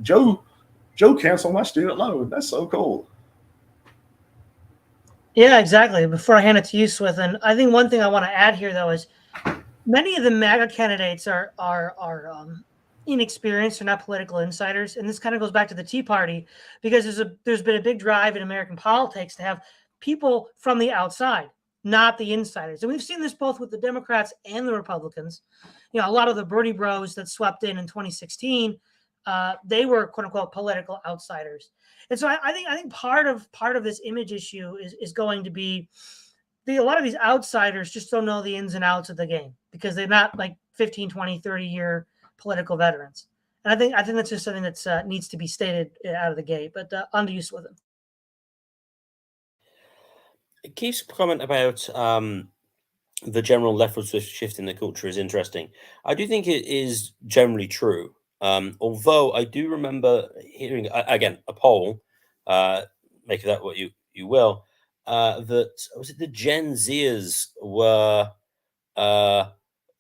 Speaker 2: Joe canceled my student loan. That's so cool.
Speaker 1: Yeah, exactly. Before I hand it to you, Swithun, I think one thing I want to add here, though, is many of the MAGA candidates are inexperienced or not political insiders, and this kind of goes back to the Tea Party, because there's been a big drive in American politics to have people from the outside, not the insiders, and we've seen this both with the Democrats and the Republicans. A lot of the Bernie Bros that swept in 2016, they were quote unquote political outsiders. And so I think part of this image issue is going to be a lot of these outsiders just don't know the ins and outs of the game because they're not like 15, 20, 30-year political veterans. And I think that's just something that needs to be stated out of the gate. But on to you, Swithun.
Speaker 3: Keith's comment about the general leftward shift in the culture is interesting. I do think it is generally true. Although I do remember hearing, again, a poll, make of that what you will, that was it the Gen Zers were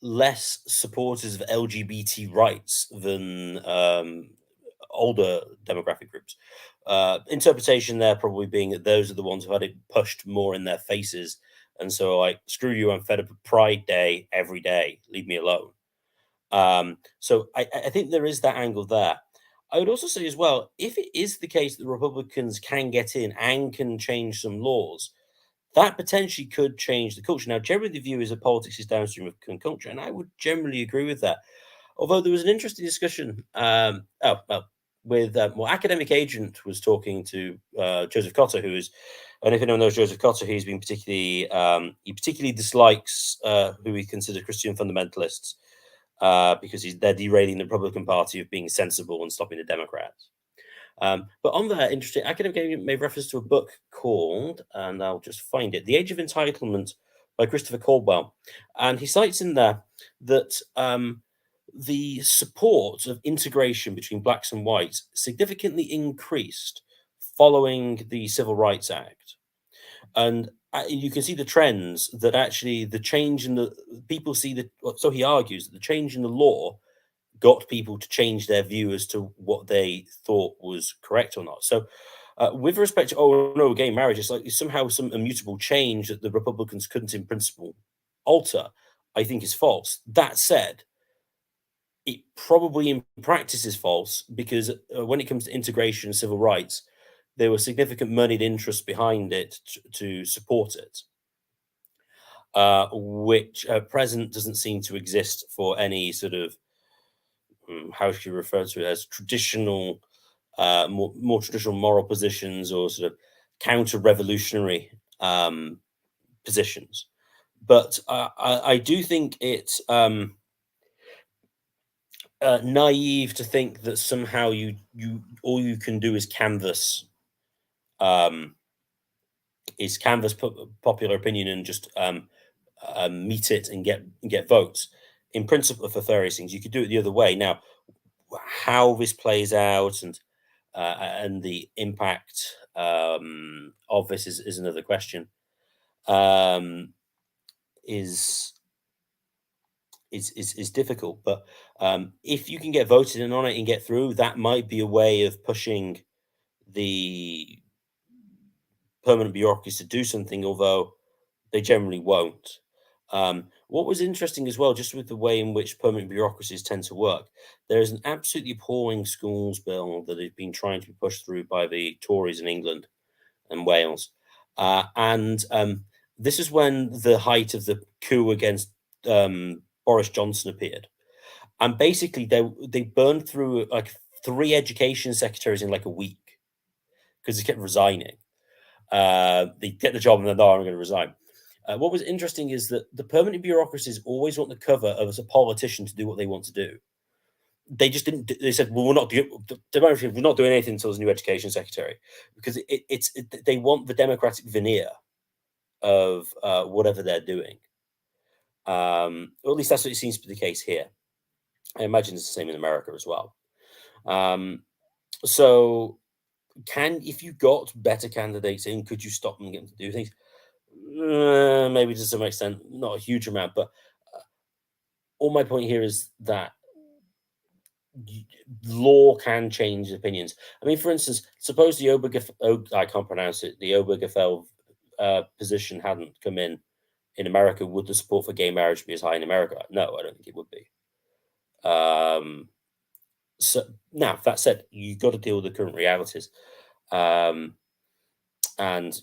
Speaker 3: less supporters of LGBT rights than older demographic groups. Interpretation there probably being that those are the ones who had it pushed more in their faces. And so, like, screw you, I'm fed up with Pride Day every day. Leave me alone. So I think there is that angle there. I would also say as well, if it is the case that Republicans can get in and can change some laws, that potentially could change the culture. Now, generally the view is that politics is downstream of culture, and I would generally agree with that. Although there was an interesting discussion with Academic Agent was talking to Joseph Cotter, who is, and if anyone knows Joseph Cotter, he's been particularly he particularly dislikes who he considers Christian fundamentalists because they're derailing the Republican Party of being sensible and stopping the Democrats. But on that, interesting, Academic Agent made reference to a book called, and I'll just find it, The Age of Entitlement by Christopher Caldwell. And he cites in there that the support of integration between blacks and whites significantly increased following the Civil Rights Act. And you can see the trends that actually the change in the people see that. So he argues that the change in the law got people to change their view as to what they thought was correct or not. So with respect to, gay marriage, it's like somehow some immutable change that the Republicans couldn't in principle alter, I think is false. That said, it probably in practice is false because when it comes to integration and civil rights, there were significant moneyed interests behind it to support it, which at present doesn't seem to exist for any sort of, how should you refer to it, as traditional, more traditional moral positions or sort of counter-revolutionary positions. But I do think it's naive to think that somehow you all you can do is canvass popular opinion and just meet it and get votes. In principle, for various things, you could do it the other way. Now, how this plays out and the impact of this is another question. Is difficult, but if you can get voted in on it and get through, that might be a way of pushing the permanent bureaucracies to do something, although they generally won't. What was interesting as well, just with the way in which permanent bureaucracies tend to work, there is an absolutely appalling schools bill that has been trying to be pushed through by the Tories in England and Wales. And this is when the height of the coup against Boris Johnson appeared. And basically they burned through like 3 education secretaries in like a week because they kept resigning. They get the job and then, I'm going to resign. What was interesting is that the permanent bureaucracies always want the cover of as a politician to do what they want to do. They just didn't. They said, "Well, we're not doing anything until there's a new education secretary," because they want the democratic veneer of whatever they're doing. Or at least that's what it seems to be the case here. I imagine it's the same in America as well. So, if you got better candidates in, could you stop them getting to do things? Maybe to some extent, not a huge amount, but all my point here is that law can change opinions. I mean, for instance, suppose the I can't pronounce it, the Obergefell position hadn't come in America, would the support for gay marriage be as high in America? No, I don't think it would be. So now, that said, you've got to deal with the current realities. And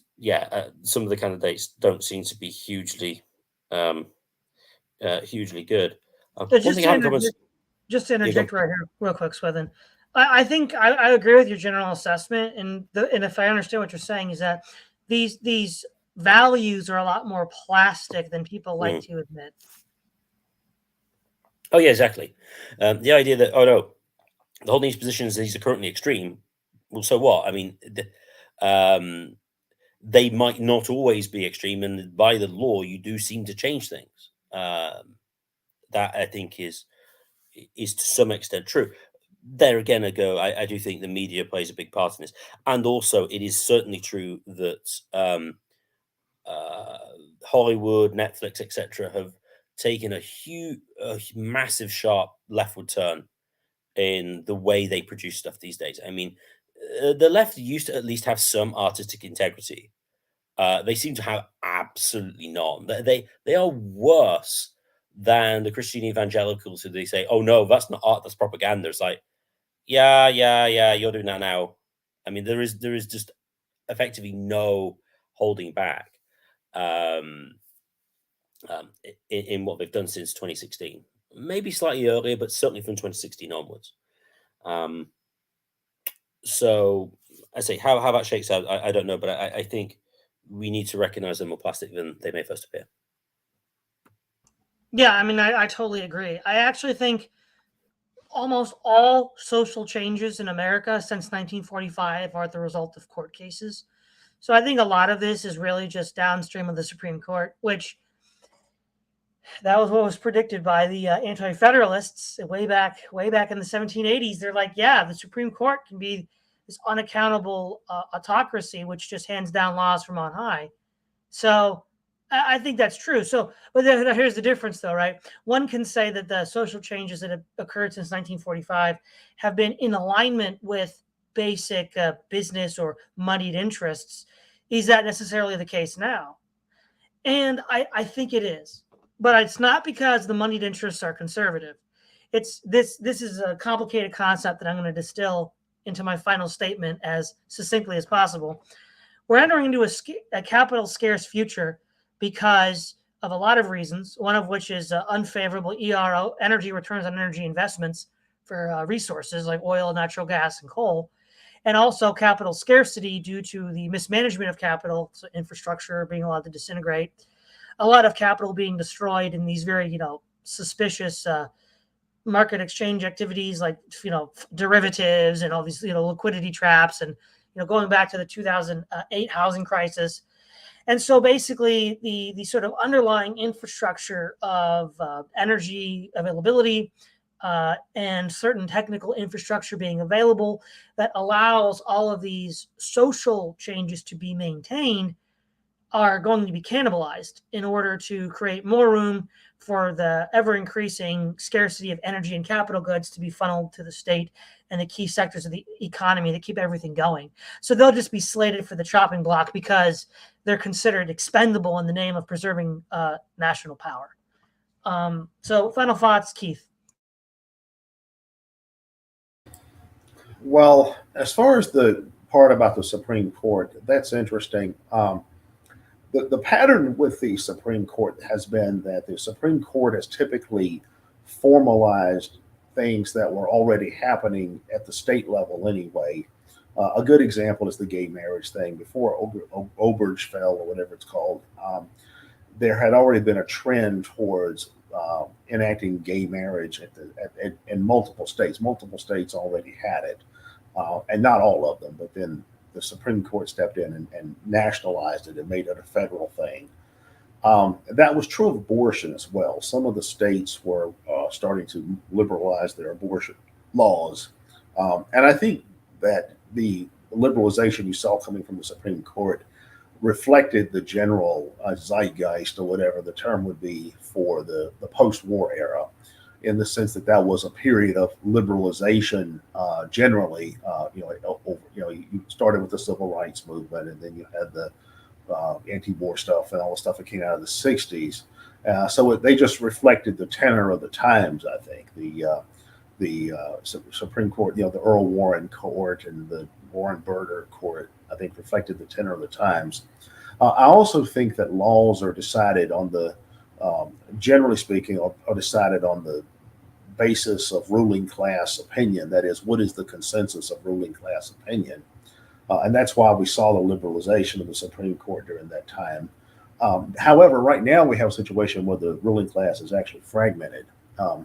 Speaker 3: some of the candidates don't seem to be hugely good.
Speaker 1: Just to interject right here, real quick, Swithun. I think I agree with your general assessment, and if I understand what you're saying is that these values are a lot more plastic than people like to admit.
Speaker 3: Oh yeah, exactly. The idea that no, the holding these positions these are currently extreme. Well, so what? I mean, they might not always be extreme, and by the law, you do seem to change things. That I think is to some extent true. There again, I do think the media plays a big part in this, and also it is certainly true that Hollywood, Netflix, etc., have taken a massive, sharp leftward turn in the way they produce stuff these days. I mean, the left used to at least have some artistic integrity. They seem to have absolutely none. They are worse than the Christian evangelicals who they say, "Oh no, that's not art, that's propaganda." It's like, yeah, you're doing that now. I mean, there is just effectively no holding back in what they've done since 2016. Maybe slightly earlier, but certainly from 2016 onwards. So I say how that shakes out, I don't know, but I think we need to recognize them more plastic than they may first appear.
Speaker 1: Yeah, I mean, I totally agree. I actually think almost all social changes in America since 1945 are the result of court cases. So I think a lot of this is really just downstream of the Supreme Court, which that was what was predicted by the anti-federalists way back in the 1780s. They're like, yeah, the Supreme Court can be this unaccountable autocracy which just hands down laws from on high. So I think that's true. So, but here's the difference, though, right? One can say that the social changes that have occurred since 1945 have been in alignment with basic business or moneyed interests. Is that necessarily the case now? And I think it is, but it's not because the moneyed interests are conservative. It's this is a complicated concept that I'm going to distill into my final statement as succinctly as possible. We're entering into a capital scarce future because of a lot of reasons, one of which is unfavorable ERO, energy returns on energy investments for resources like oil, natural gas, and coal, and also capital scarcity due to the mismanagement of capital, so infrastructure being allowed to disintegrate, a lot of capital being destroyed in these very, suspicious market exchange activities like, derivatives and all these, liquidity traps and, going back to the 2008 housing crisis. And so basically the sort of underlying infrastructure of energy availability and certain technical infrastructure being available that allows all of these social changes to be maintained are going to be cannibalized in order to create more room for the ever-increasing scarcity of energy and capital goods to be funneled to the state and the key sectors of the economy that keep everything going. So they'll just be slated for the chopping block because they're considered expendable in the name of preserving national power. So final thoughts, Keith?
Speaker 2: Well, as far as the part about the Supreme Court, that's interesting. The pattern with the Supreme Court has been that the Supreme Court has typically formalized things that were already happening at the state level anyway. A good example is the gay marriage thing. Before Obergefell or whatever it's called, there had already been a trend towards enacting gay marriage in multiple states. Multiple states already had it, and not all of them, but then the Supreme Court stepped in and nationalized it and made it a federal thing. That was true of abortion as well. Some of the states were starting to liberalize their abortion laws. And I think that the liberalization you saw coming from the Supreme Court reflected the general zeitgeist, or whatever the term would be, for the post-war era, in the sense that that was a period of liberalization generally. You started with the civil rights movement, and then you had the anti-war stuff and all the stuff that came out of the 60s. So they just reflected the tenor of the times, I think. The Supreme Court, the Earl Warren Court and the Warren Burger Court, I think, reflected the tenor of the times. I also think that laws are decided on the, generally speaking, are decided on the basis of ruling class opinion. That is, what is the consensus of ruling class opinion? And that's why we saw the liberalization of the Supreme Court during that time. However, right now we have a situation where the ruling class is actually fragmented. Um,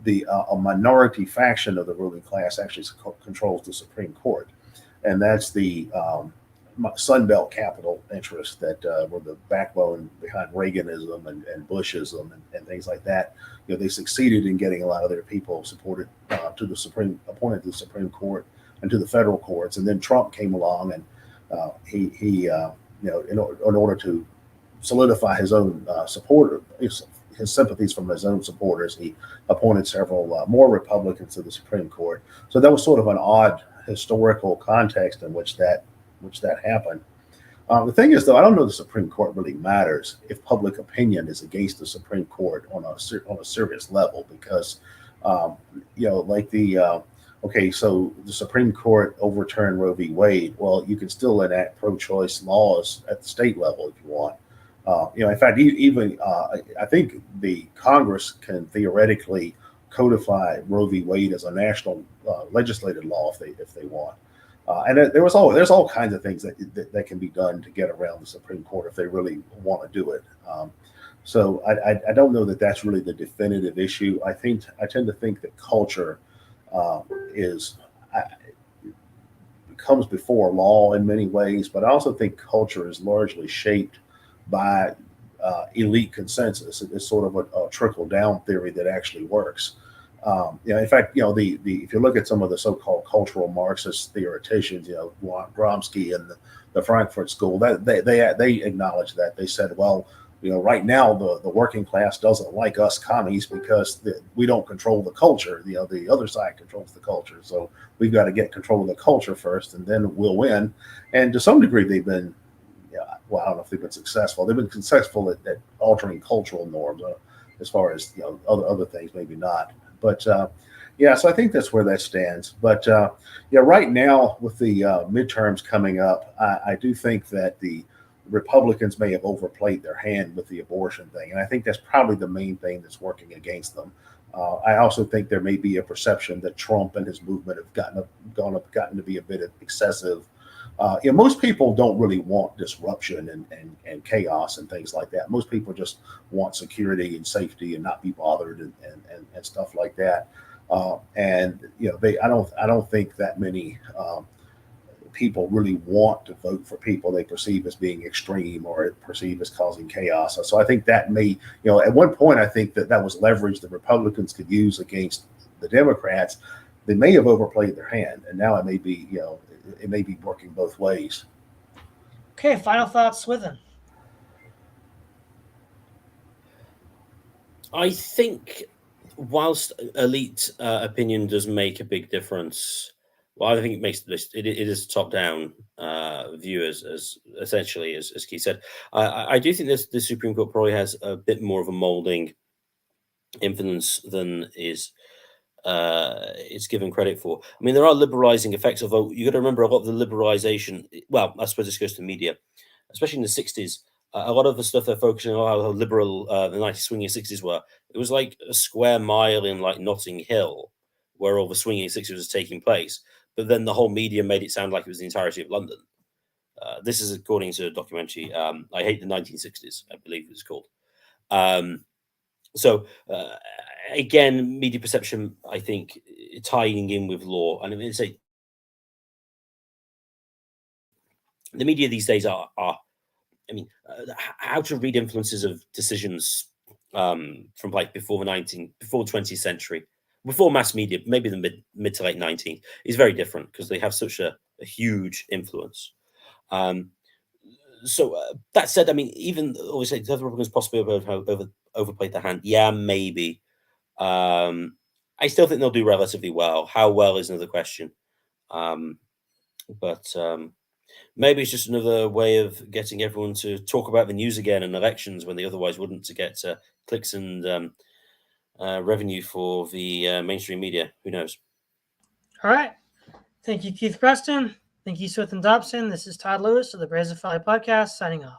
Speaker 2: a minority faction of the ruling class actually controls the Supreme Court, and that's the Sunbelt capital interests that were the backbone behind Reaganism and Bushism and things like that. They succeeded in getting a lot of their people supported appointed to the Supreme Court and to the federal courts. And then Trump came along, and he in order to solidify his own his sympathies from his own supporters, he appointed several more Republicans to the Supreme Court. So that was sort of an odd historical context in which that happened. The thing is, though, I don't know the Supreme Court really matters if public opinion is against the Supreme Court on a serious level, because okay, so the Supreme Court overturned Roe v. Wade. Well, you can still enact pro-choice laws at the state level if you want. In fact, even I think the Congress can theoretically codify Roe v. Wade as a national legislative law if they want. And there's all kinds of things that can be done to get around the Supreme Court if they really want to do it. So I don't know that that's really the definitive issue. I tend to think that culture comes before law in many ways, but I also think culture is largely shaped by elite consensus. It's sort of a trickle down theory that actually works. In fact, if you look at some of the so-called cultural Marxist theoreticians, Gromsky and the Frankfurt School, that they acknowledge that. They said, well, right now the working class doesn't like us commies because we don't control the culture. The other side controls the culture, so we've got to get control of the culture first, and then we'll win. And to some degree, they've been, well, I don't know if they've been successful. They've been successful at altering cultural norms. As far as other things, maybe not. But so I think that's where that stands. But right now with the midterms coming up, I do think that the Republicans may have overplayed their hand with the abortion thing, and I think that's probably the main thing that's working against them. I also think there may be a perception that Trump and his movement have gotten to be a bit excessive. Most people don't really want disruption and chaos and things like that. Most people just want security and safety and not be bothered and stuff like that. I don't think that many people really want to vote for people they perceive as being extreme or perceive as causing chaos. So I think that may, at one point, I think that was leverage that Republicans could use against the Democrats. They may have overplayed their hand, and now it may be, it may be working both ways.
Speaker 1: Okay, final thoughts, Swithun.
Speaker 3: I think whilst elite opinion does make a big difference, well, I think it makes this. It is top-down view, as essentially as Keith said. I do think the Supreme Court probably has a bit more of a molding influence than is it's given credit for. I mean, there are liberalizing effects, although you got to remember a lot of the liberalization. Well, I suppose this goes to media, especially in the 60s. A lot of the stuff they're focusing on how liberal the 90s swinging 60s were. It was like a square mile in like Notting Hill where all the swinging 60s was taking place. But then the whole media made it sound like it was the entirety of London. This is according to a documentary, I Hate the 1960s, I believe it's called. Again, media perception, I think, tying in with law. And I mean, the media these days are how to read influences of decisions from like before the 20th century, before mass media, maybe the mid to late 19th, is very different because they have such a huge influence. That said, I mean, even obviously the Republicans possibly overplayed their hand. Yeah, maybe. I still think they'll do relatively well. How well is another question. Maybe it's just another way of getting everyone to talk about the news again and elections when they otherwise wouldn't, to get clicks and revenue for the mainstream media. Who knows?
Speaker 1: All right. Thank you, Keith Preston. Thank you, Swithun Dobson. This is Todd Lewis of the Brazen Valley Podcast, signing off.